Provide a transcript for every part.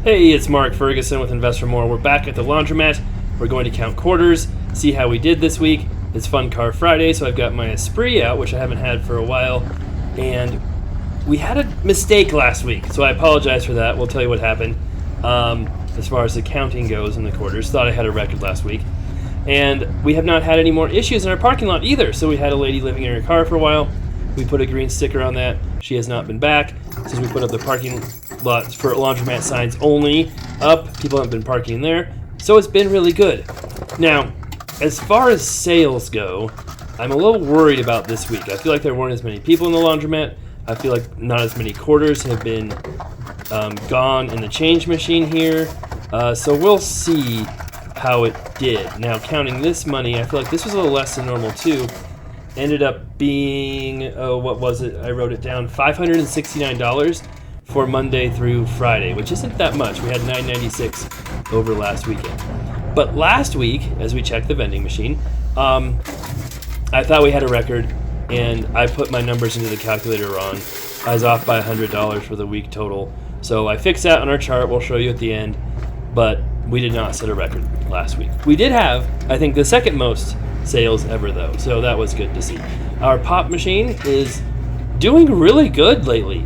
Hey, it's Mark Ferguson with Invest for More. We're back at the Laundromat. We're going to count quarters, see how we did this week. It's Fun Car Friday, so I've got my Esprit out, which I haven't had for a while. And we had a mistake last week, so I apologize for that. We'll tell you what happened as far as the counting goes in the quarters. Thought I had a record last week. And we have not had any more issues in our parking lot either. So we had a lady living in her car for a while. We put a green sticker on that. She has not been back since we put up the parking lot for Laundromat signs only up. People haven't been parking there. So it's been really good. Now, as far as sales go, I'm a little worried about this week. I feel like there weren't as many people in the Laundromat. I feel like not as many quarters have been gone in the change machine here. So we'll see how it did. Now, counting this money, I feel like this was a little less than normal too. Ended up being, what was it? I wrote it down, $569 for Monday through Friday, which isn't that much. We had $996 over last weekend. But last week, as we checked the vending machine, I thought we had a record, and I put my numbers into the calculator wrong. I was off by $100 for the week total. So I fixed that on our chart. We'll show you at the end. But we did not set a record last week. We did have, I think, the second most sales ever, though. So that was good to see. Our pop machine is doing really good lately.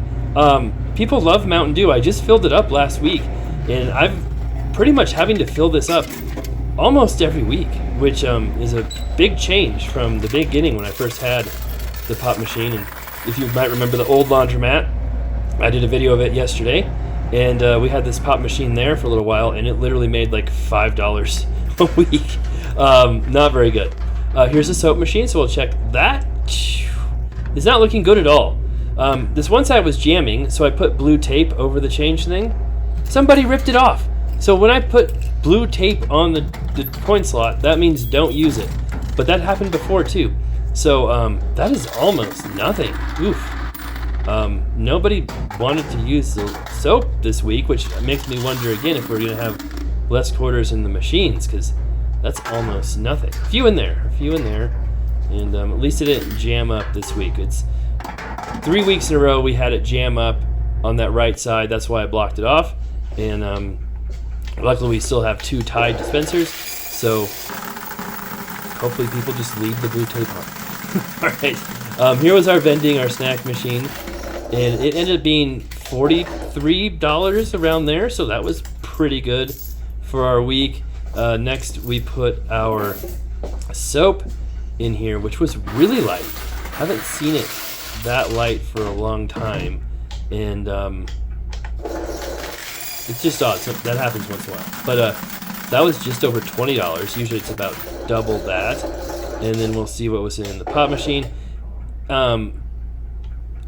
People love Mountain Dew. I just filled it up last week, and I'm pretty much having to fill this up almost every week, which is a big change from the beginning when I first had the pop machine. And if you might remember the old Laundromat, I did a video of it yesterday, and we had this pop machine there for a little while, and it literally made like $5 a week. Not very good. Here's the soap machine, so we'll check that. It's not looking good at all. This one side was jamming, so I put blue tape over the change thing. Somebody ripped it off. So when I put blue tape on the coin slot, that means don't use it. But that happened before too. So that is almost nothing. Oof. Nobody wanted to use the soap this week, which makes me wonder again if we're going to have less quarters in the machines, because that's almost nothing. A few in there. And at least it didn't jam up this week. It's 3 weeks in a row we had it jam up on that right side. That's why I blocked it off. And luckily we still have 2 tied dispensers. So hopefully people just leave the blue tape on. All right. Here was our snack machine. And it ended up being $43 around there. So that was pretty good for our week. Next, we put our soap in here, which was really light. Haven't seen it that light for a long time, and it's just odd. So that happens once in a while. But that was just over $20. Usually it's about double that. And then we'll see what was in the pop machine.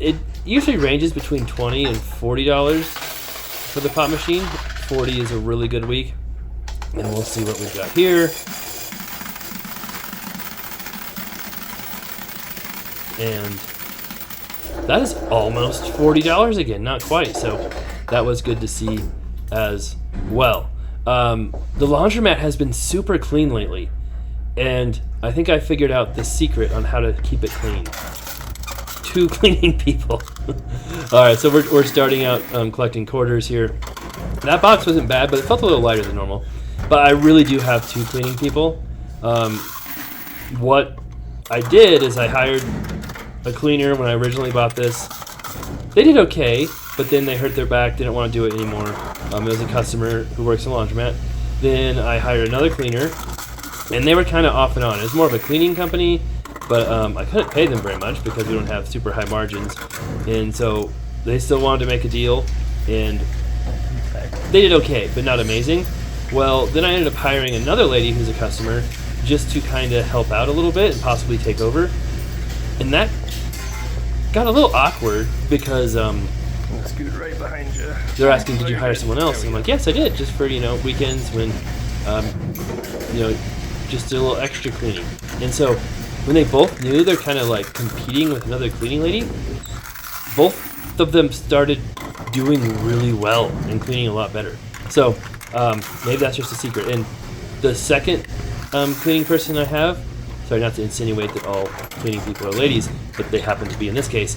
It usually ranges between $20 and $40 for the pop machine. 40 is a really good week. And we'll see what we've got here. And that is almost $40 again, not quite. So that was good to see as well. The Laundromat has been super clean lately. And I think I figured out the secret on how to keep it clean. 2 cleaning people. All right, so we're starting out collecting quarters here. That box wasn't bad, but it felt a little lighter than normal. But I really do have 2 cleaning people. What I did is I hired a cleaner when I originally bought this. They did okay, but then they hurt their back, didn't want to do it anymore. It was a customer who works in a laundromat. Then I hired another cleaner, and they were kind of off and on. It was more of a cleaning company, but I couldn't pay them very much because we don't have super high margins. And so they still wanted to make a deal, and they did okay, but not amazing. Well, then I ended up hiring another lady who's a customer just to kind of help out a little bit and possibly take over. And that got a little awkward because scoot right behind you. They're asking, did you hire someone else? And I'm like, yes, I did, just for, weekends when, just a little extra cleaning. And so when they both knew they're kind of like competing with another cleaning lady, both of them started doing really well and cleaning a lot better. So maybe that's just a secret. And the second cleaning person I have, sorry, not to insinuate that all cleaning people are ladies, but they happen to be in this case,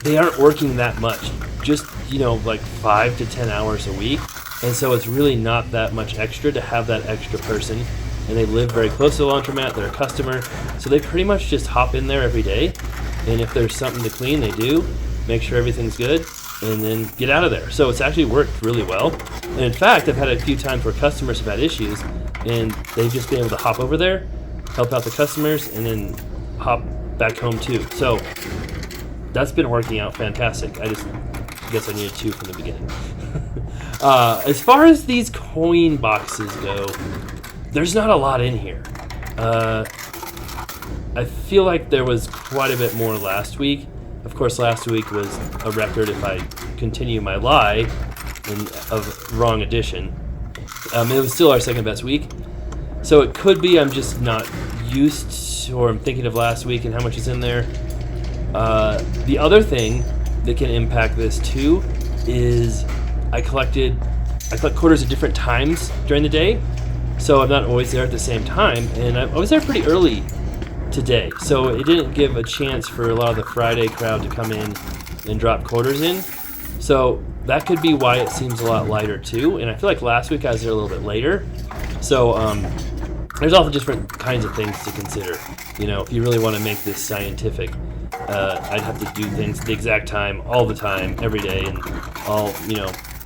they aren't working that much. Just like 5 to 10 hours a week. And so it's really not that much extra to have that extra person. And they live very close to the laundromat. They're a customer. So they pretty much just hop in there every day. And if there's something to clean, they do. Make sure everything's good. And then get out of there. So it's actually worked really well. And in fact, I've had a few times where customers have had issues. And they've just been able to hop over there, help out the customers, and then hop back home too. So that's been working out fantastic. I guess I needed 2 from the beginning. As far as these coin boxes go, there's not a lot in here. I feel like there was quite a bit more last week. Of course, last week was a record if I continue my lie of wrong addition. It was still our second best week. So it could be I'm just not used to, or I'm thinking of last week and how much is in there. The other thing that can impact this too is I collect quarters at different times during the day, so I'm not always there at the same time, and I was there pretty early today, so it didn't give a chance for a lot of the Friday crowd to come in and drop quarters in. So that could be why it seems a lot lighter too, and I feel like last week I was there a little bit later. So there's all the different kinds of things to consider. If you really want to make this scientific, I'd have to do things at the exact time, all the time, every day, and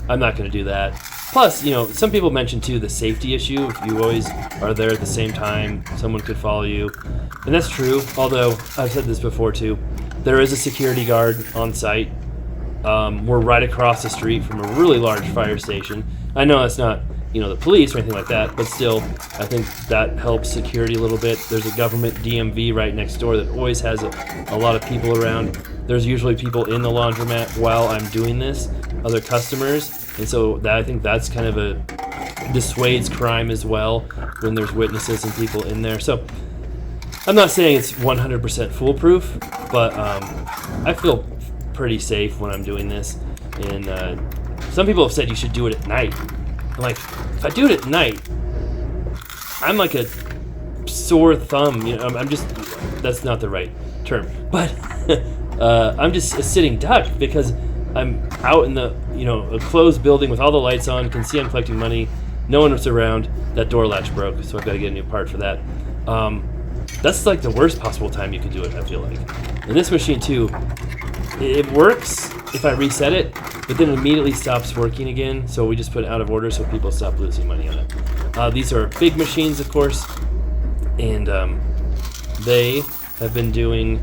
I'm not going to do that. Plus, some people mention too the safety issue. If you always are there at the same time, someone could follow you. And that's true, although I've said this before too. There is a security guard on site. We're right across the street from a really large fire station. I know that's not, the police or anything like that, but still, I think that helps security a little bit. There's a government DMV right next door that always has a lot of people around. There's usually people in the laundromat while I'm doing this, other customers, and so I think that's kind of dissuades crime as well when there's witnesses and people in there. So I'm not saying it's 100% foolproof, but I feel pretty safe when I'm doing this. And some people have said you should do it at night. I'm like, if I do it at night, I'm like a sore thumb. I'm just, that's not the right term, but I'm just a sitting duck because I'm out in the, a closed building with all the lights on, can see I'm collecting money, no one was around, that door latch broke, so I've got to get a new part for that. That's like the worst possible time you could do it, I feel like. And this machine too, it works if I reset it, but then it immediately stops working again, so we just put it out of order so people stop losing money on it. These are big machines, of course, and they have been doing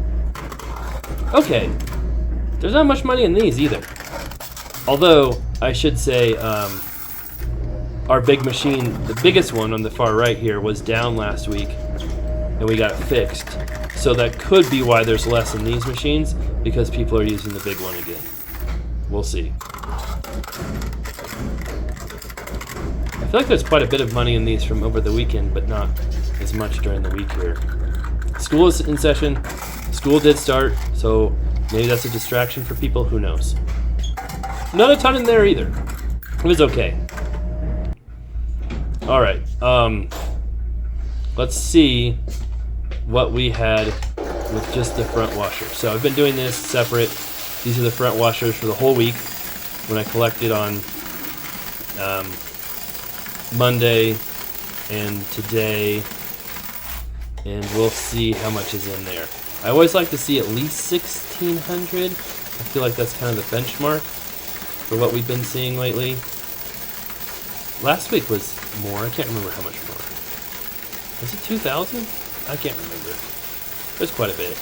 okay. There's not much money in these either. Although, I should say, our big machine, the biggest one on the far right here, was down last week, and we got it fixed. So that could be why there's less in these machines, because people are using the big one again. We'll see. I feel like there's quite a bit of money in these from over the weekend, but not as much during the week here. School is in session. School did start, so maybe that's a distraction for people. Who knows? Not a ton in there either. It was okay. All right. Let's see what we had with just the front washer. So I've been doing this separate. These are the front washers for the whole week when I collected on Monday and today, and we'll see how much is in there. I always like to see at least 1,600. I feel like that's kind of the benchmark for what we've been seeing lately. Last week was more. I can't remember how much more. Was it 2,000? I can't remember. There's quite a bit.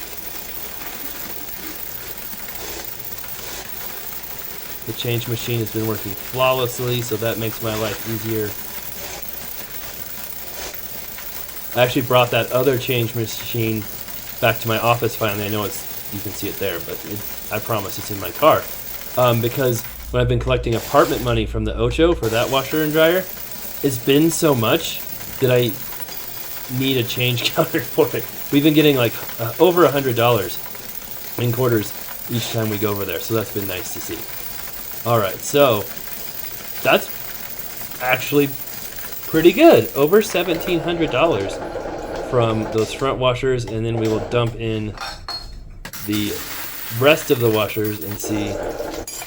The change machine has been working flawlessly, so that makes my life easier. I actually brought that other change machine back to my office finally. I know you can see it there, but I promise it's in my car. Because when I've been collecting apartment money from the Ocho for that washer and dryer, it's been so much that I need a change counter for it. We've been getting like over $100 in quarters each time we go over there, so that's been nice to see. Alright, so that's actually pretty good. Over $1,700 from those front washers, and then we will dump in the rest of the washers and see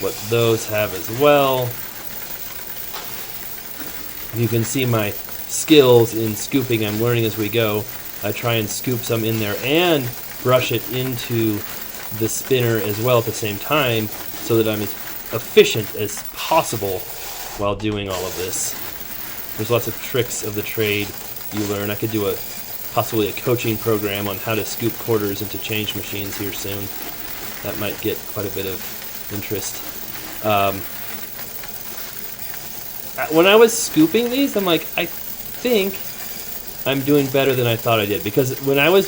what those have as well. You can see my skills in scooping. I'm learning as we go. I try and scoop some in there and brush it into the spinner as well at the same time so that I'm as efficient as possible while doing all of this. There's lots of tricks of the trade you learn. I could do possibly a coaching program on how to scoop quarters into change machines here soon. That might get quite a bit of interest. When I was scooping these, I'm like, I think I'm doing better than I thought I did, because when I was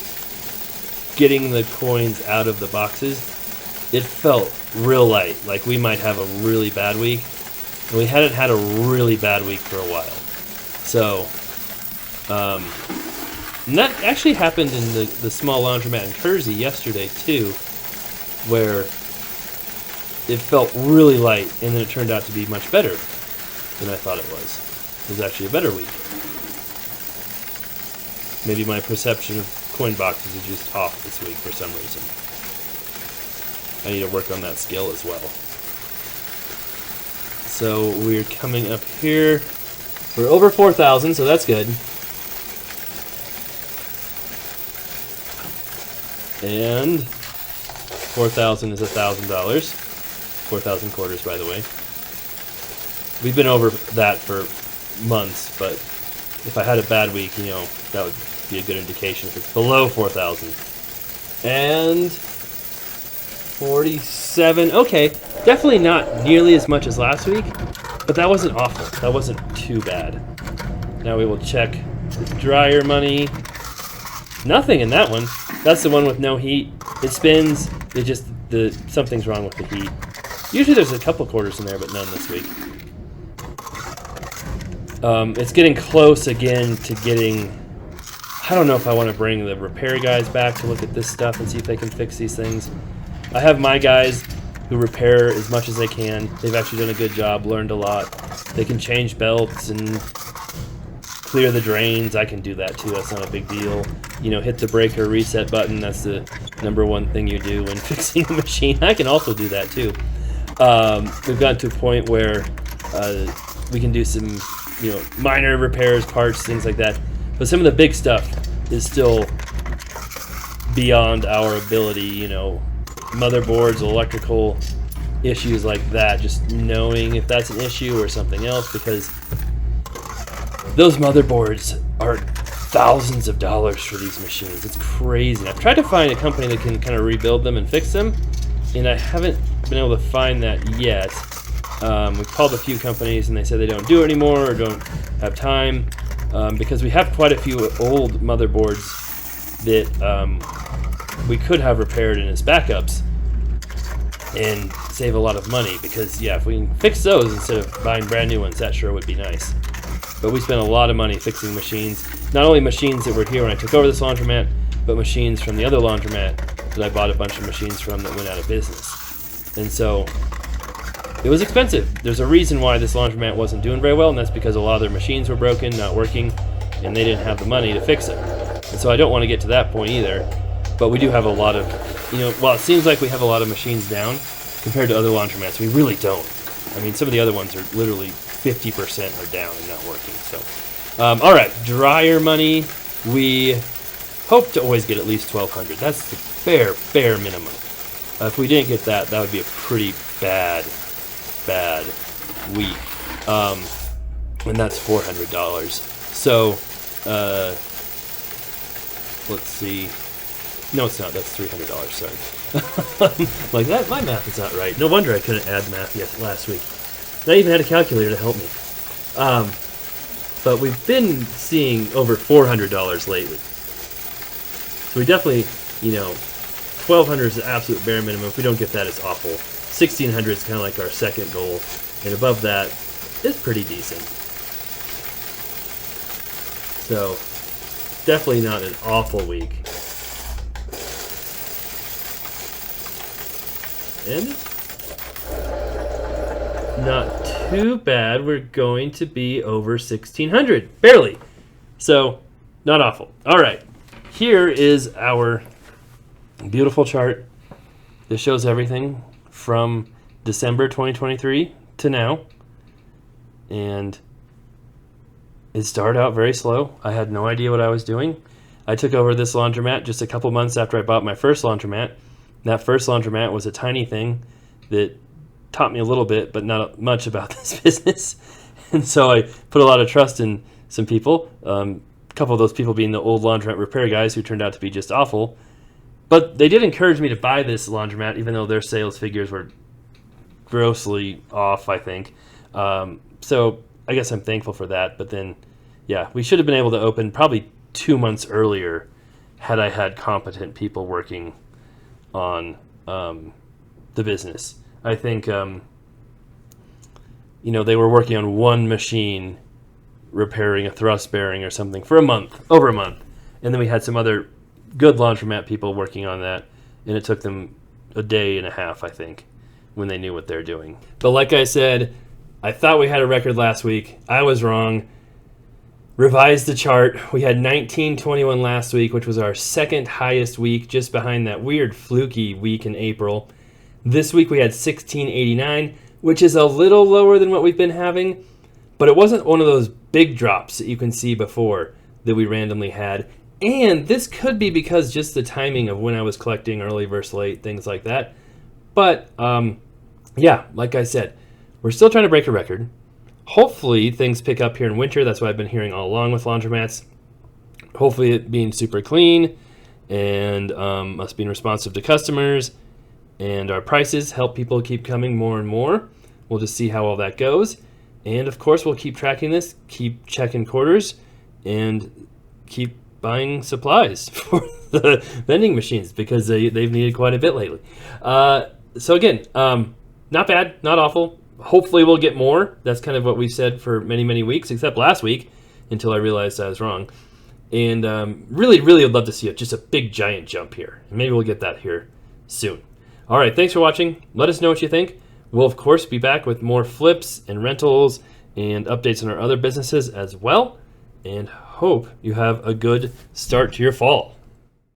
getting the coins out of the boxes, it felt real light, like we might have a really bad week, and we hadn't had a really bad week for a while. So, and that actually happened in the small laundromat in Kersey yesterday too, where it felt really light, and then it turned out to be much better than I thought it was. It was actually a better week. Maybe my perception of coin boxes is just off this week for some reason. I need to work on that skill as well. So we're coming up here. We're over 4,000, so that's good. And 4,000 is $1,000. 4,000 quarters, by the way. We've been over that for months, but if I had a bad week, that would be a good indication if it's below 4,000. And 47. Okay, definitely not nearly as much as last week, but that wasn't awful. That wasn't too bad. Now we will check the dryer money. Nothing in that one. That's the one with no heat. It spins. It just something's wrong with the heat. Usually there's a couple quarters in there, but none this week. It's getting close again to getting... I don't know if I want to bring the repair guys back to look at this stuff and see if they can fix these things. I have my guys who repair as much as they can. They've actually done a good job, learned a lot. They can change belts and clear the drains. I can do that too. That's not a big deal. Hit the breaker reset button. That's the number one thing you do when fixing a machine. I can also do that too. We've gotten to a point where we can do some, minor repairs, parts, things like that. But some of the big stuff is still beyond our ability, motherboards, electrical issues like that, just knowing if that's an issue or something else, because those motherboards are thousands of dollars for these machines. It's crazy. I've tried to find a company that can kind of rebuild them and fix them, and I haven't been able to find that yet. We've called a few companies and they said they don't do it anymore or don't have time. Because we have quite a few old motherboards that we could have repaired in as backups and save a lot of money, because if we can fix those instead of buying brand new ones, that sure would be nice. But we spent a lot of money fixing machines, not only machines that were here when I took over this laundromat, but machines from the other laundromat that I bought a bunch of machines from that went out of business. And so it was expensive. There's a reason why this laundromat wasn't doing very well, and that's because a lot of their machines were broken, not working, and they didn't have the money to fix it. And so I don't want to get to that point either, but we do have a lot of, while it seems like we have a lot of machines down compared to other laundromats, we really don't. I mean, some of the other ones are literally 50% are down and not working. So, all right, dryer money. We hope to always get at least $1,200. That's the bare minimum. If we didn't get that, that would be a pretty bad week, and that's $400. So let's see. No, it's not. That's $300. Sorry. Like that, my math is not right. No wonder I couldn't add math last week. And I even had a calculator to help me. But we've been seeing over $400 lately. So we definitely, $1,200 is the absolute bare minimum. If we don't get that, it's awful. $1,600 is kind of like our second goal, and above that is pretty decent. So, definitely not an awful week. And not too bad. We're going to be over 1,600, barely. So, not awful. All right, here is our beautiful chart. this shows everything from December 2023 to now. And it started out very slow. I had no idea what I was doing. I took over this laundromat just a couple months after I bought my first laundromat. That first laundromat was a tiny thing that taught me a little bit, but not much about this business. And so I put a lot of trust in some people, a couple of those people being the old laundromat repair guys who turned out to be just awful. But they did encourage me to buy this laundromat, even though their sales figures were grossly off, I think. So I guess I'm thankful for that. But then, yeah, we should have been able to open probably 2 months earlier had I had competent people working on the business. I think, they were working on one machine repairing a thrust bearing or something for over a month. And then we had some other good laundromat people working on that, and it took them a day and a half, I think, when they knew what they're doing. But like I said, I thought we had a record last week. I was wrong. Revised the chart. We had 1921 last week, which was our second highest week, just behind that weird fluky week in April. This week we had 1689, which is a little lower than what we've been having, but it wasn't one of those big drops that you can see before that we randomly had. And this could be because just the timing of when I was collecting early versus late, things like that. But, yeah, like I said, we're still trying to break a record. Hopefully things pick up here in winter. That's what I've been hearing all along with laundromats. Hopefully it being super clean and us being responsive to customers and our prices help people keep coming more and more. We'll just see how all that goes. And, of course, we'll keep tracking this, keep checking quarters, and keep buying supplies for the vending machines because they've needed quite a bit lately. So again, not bad, not awful. Hopefully we'll get more. That's kind of what we said for many, many weeks, except last week until I realized I was wrong. And really, really would love to see just a big, giant jump here. And maybe we'll get that here soon. All right, thanks for watching. Let us know what you think. We'll, of course, be back with more flips and rentals and updates on our other businesses as well. And hope you have a good start to your fall.